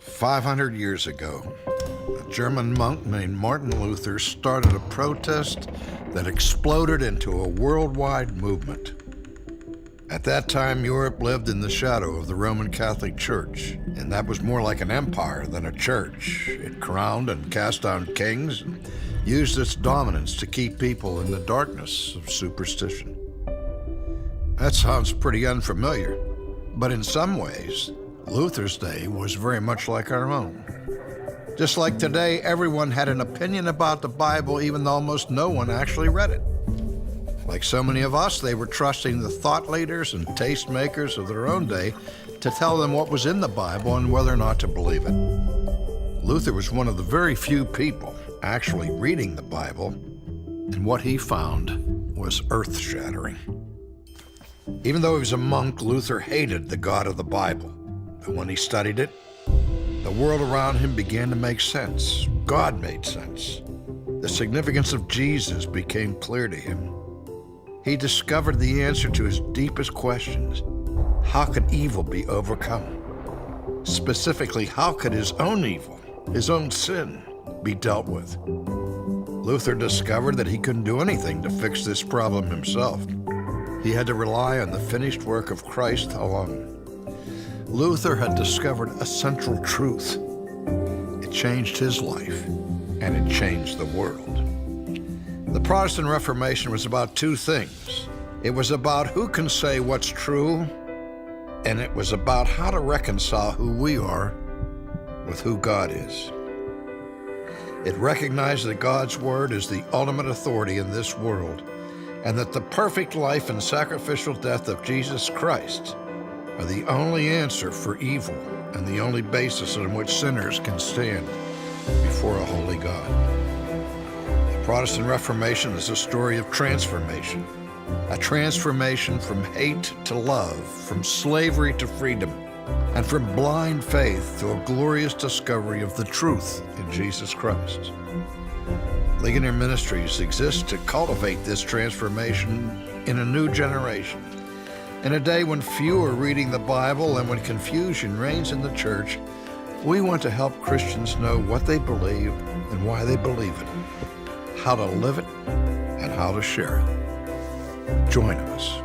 500 years ago, a German monk named Martin Luther started a protest that exploded into a worldwide movement. At that time, Europe lived in the shadow of the Roman Catholic Church, and that was more like an empire than a church. It crowned and cast down kings and used its dominance to keep people in the darkness of superstition. That sounds pretty unfamiliar, but in some ways, Luther's day was very much like our own. Just like today, everyone had an opinion about the Bible, even though almost no one actually read it. Like so many of us, they were trusting the thought leaders and tastemakers of their own day to tell them what was in the Bible and whether or not to believe it. Luther was one of the very few people actually reading the Bible, and what he found was earth-shattering. Even though he was a monk, Luther hated the God of the Bible. But when he studied it, the world around him began to make sense. God made sense. The significance of Jesus became clear to him. He discovered the answer to his deepest questions. How could evil be overcome? Specifically, how could his own evil, his own sin, be dealt with? Luther discovered that he couldn't do anything to fix this problem himself. He had to rely on the finished work of Christ alone. Luther had discovered a central truth. It changed his life, and it changed the world. The Protestant Reformation was about two things. It was about who can say what's true, and it was about how to reconcile who we are with who God is. It recognized that God's word is the ultimate authority in this world, and that the perfect life and sacrificial death of Jesus Christ are the only answer for evil and the only basis on which sinners can stand before a holy God. The Protestant Reformation is a story of transformation, a transformation from hate to love, from slavery to freedom, and from blind faith to a glorious discovery of the truth in Jesus Christ. Ligonier Ministries exists to cultivate this transformation in a new generation. In a day when few are reading the Bible and when confusion reigns in the church, we want to help Christians know what they believe and why they believe it, how to live it, and how to share it. Join us.